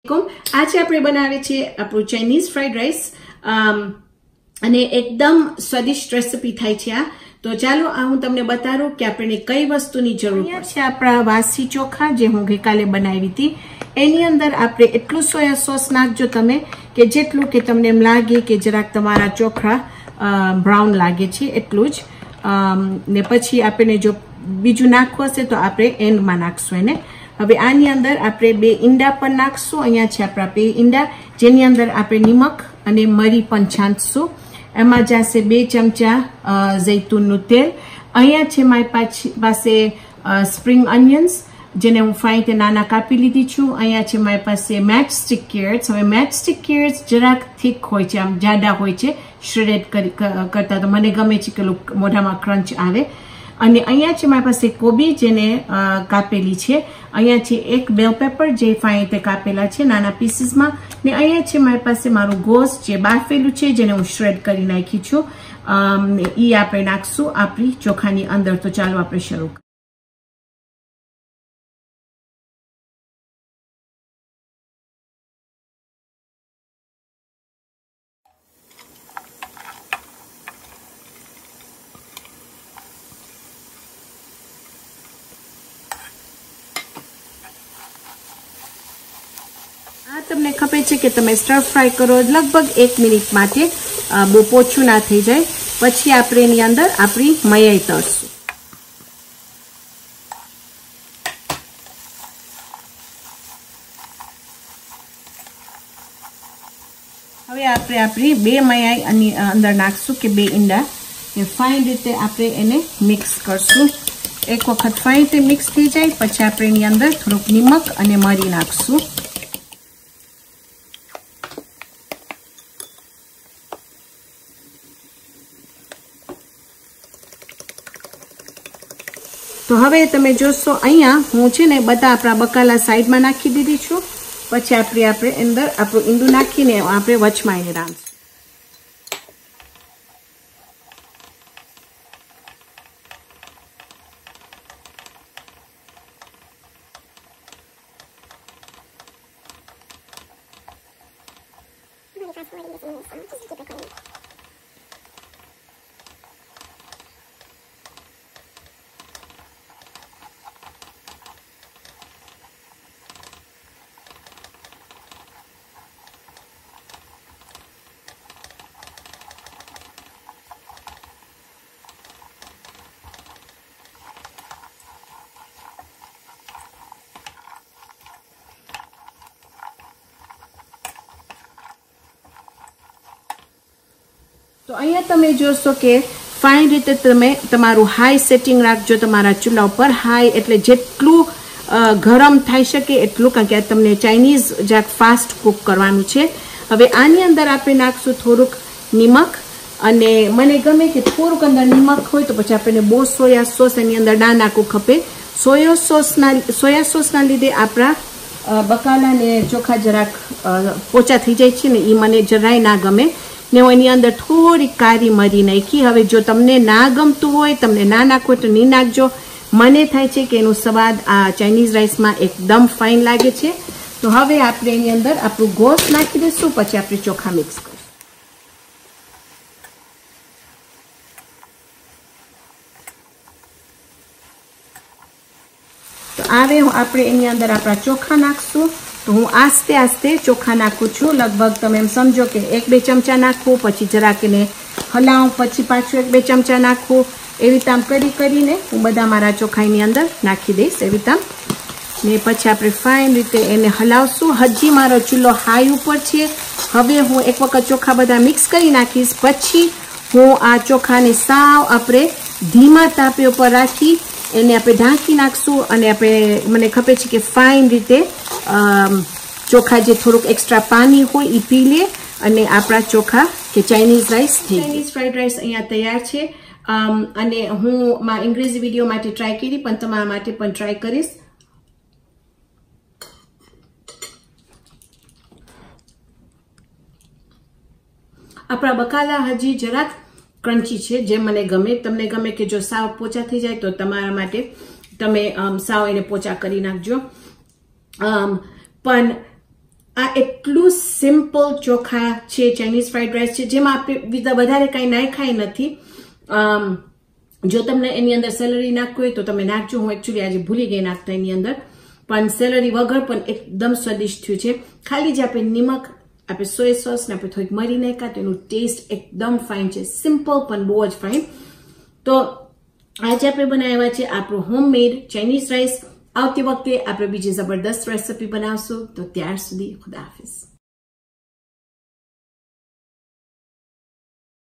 आज આપણે બનાવે છે આપણું ચાઇનીઝ ફ્રાઈડ રાઈસ અને એકદમ સ્વાદિષ્ટ રેસિપી થાય છે આ તો ચાલો આ હું તમને બતાવું કે આપણે કઈ વસ્તુની જરૂર છે આપણા વાસી ચોખા જે હું ગઈકાલે બનાવી હતી એની અંદર આપણે એટલું સોયા સોસ નાખજો તમે કે જેટલું કે તમને એમ લાગે કે જરાક તમારા ચોખા બ્રાઉન લાગે છે એટલું જ ને પછી આપણે જો બીજું નાખવું હશે તો આપણે એન્ડમાં નાખશું એને હવે આની અંદર આપણે બે ઈંડા પણ નાખશું અહીંયા છે આપણા બે ઈંડા જેની અંદર આપણે નિમક અને મરી પણ છાંટશું એમાં જશે 2 ચમચા જૈતુનનું તેલ અહીંયા છે મારી પાસે સ્પ્રિંગ ઓનિયન્સ જેને હું ફાઈન રીતે નાના કાપી લીધી છું અહીંયા છે મારી પાસે મેચ સ્ટિક કેરેટ્સ હવે મેચ સ્ટિક કેરેટ્સ જરાક થીક હોય છે આમ જાડા હોય છે શ્રેડેડ કરતા તો મને ગમે છે કે મોઢામાં ક્રંચ આવે અને અહીંયા છે મારી પાસે કોબી જેને કાપેલી છે અહીંયા છે એક બેલ પેપર જે ફાઈન રીતે કાપેલા છે નાના પીસીસમાં ને અહીંયા છે મારી પાસે મારું ગોશ જે બાફેલું છે જેને હું શ્રેડ કરી નાખી છું એ આપણે નાખશું આપણી ચોખાની અંદર તો ચાલો આપણે શરૂ કરીએ તમને ખબર છે કે તમે સ્ટર ફ્રાય કરો લગભગ 1 મિનિટ માટે બહુ પોચું ના થઈ જાય પછી આપણે એની અંદર આપણી મયાઈ તળશું હવે આપણે આપણી બે મયાઈ આની અંદર નાખશું કે બે ઈંડા એ ફાઇન રીતે આપણે એને મિક્સ કરશું એક વખત ફાઇન રીતે મિક્સ થઈ જાય પછી આપણે એની અંદર થોડુંક નિમક અને મરી નાખશું તો હવે તમે જોશો અહીંયા હું છે ને બધા આપણા બકાલા સાઈડમાં નાખી દીધી છું પછી આપણે અંદર આપણું ઈંડું નાખીને આપણે વચમાં એને રાંધશું તો અહીંયા તમે જોશો કે ફાઇન રીતે તમે તમારું હાઈ સેટિંગ રાખજો તમારા ચૂલા ઉપર હાઈ એટલે જેટલું ગરમ થઈ શકે એટલું કારણ કે આ તમને ચાઇનીઝ જરાક ફાસ્ટ કુક કરવાનું છે હવે આની અંદર આપણે નાખશું થોડુંક નિમક અને મને ગમે કે થોડુંક અંદર નિમક હોય તો પછી આપણે બહુ સોયા સોસ એની અંદર ના નાખવું ખપે સોયા સોસના લીધે આપણા બકાલા ને ચોખા જરાક પોચા થઈ જાય છે ને એ મને જરાય ના ગમે ને હું એની અંદર થોડી કાળી મરી નાખી હવે જો તમને ના ગમતું હોય તમને ના નાખવું હોય તો નહીં નાખજો મને થાય છે કે એનો સ્વાદ આ ચાઇનીઝ રાઈસમાં એકદમ ફાઇન લાગે છે તો હવે આપણે એની અંદર આપણું ગોશ નાખી દઈશું પછી આપણે ચોખા મિક્સ કરીશું તો હવે આપણે એની અંદર આપણા ચોખા નાખશું તો હું આસ્તે આસ્તે ચોખા નાખું છું લગભગ તમે એમ સમજો કે 1-2 ચમચા નાખવું પછી જરાક એને હલાવું પછી પાછું 1-2 ચમચા નાખવું એવી રીતે આમ કરીને હું બધા મારા ચોખાની અંદર નાખી દઈશ એવી રીતે ને પછી આપણે ફાઇન રીતે એને હલાવશું હજી મારો ચૂલો હાઈ ઉપર છે હવે હું એક વખત ચોખા બધા મિક્સ કરી નાખીશ પછી હું આ ચોખાને સાવ આપણે ધીમા તાપે ઉપર રાખી એને આપણે ઢાંકી નાખશું અને આપણે મને ખબર છે કે ફાઇન રીતે ચોખા જે થોડુંક એક્સ્ટ્રા પાણી હોય એ પી લે અને આપણા ચોખા કે Chinese rice Chinese fried rice અહીંયા તૈયાર છે અને હું મારા અંગ્રેજી વિડીયો માટે ટ્રાય કરી પણ તમારા માટે પણ ટ્રાય કરીશ આપણા બકાલા હજી જરાક ક્રન્ચી છે જે મને ગમે તમને ગમે કે જો સાવ પોચા થઈ જાય તો તમારા માટે તમે સાવ એને પોચા કરી નાખજો પણ આ એટલું સિમ્પલ ચોખા છે, ચાઇનીઝ ફ્રાઈડ રાઈસ છે, જેમાં આપણે વધારે કઈ નાખાય નથી. જો તમને એની અંદર સેલરી નાખવું હોય તો તમે નાખજો. હું એકચ્યુઅલી આજે ભૂલી ગઈ નાખતા એની અંદર, પણ સેલરી વગર પણ એકદમ સ્વાદિષ્ટ થયું છે. ખાલી જે આપણે નિમક, આપણે સોય સોસ ને આપણે થોડીક મરી નાખ્યા તો એનું ટેસ્ટ એકદમ ફાઇન છે. સિમ્પલ પણ બહુ જ ફાઇન. તો આજે આપણે બનાવ્યા છે આપણું હોમમેડ ચાઇનીઝ રાઈસ. આવતી વખતે આપણે બીજી જબરદસ્ત રેસીપી બનાવશું. તો ત્યાર સુધી ખુદા હાફિઝ.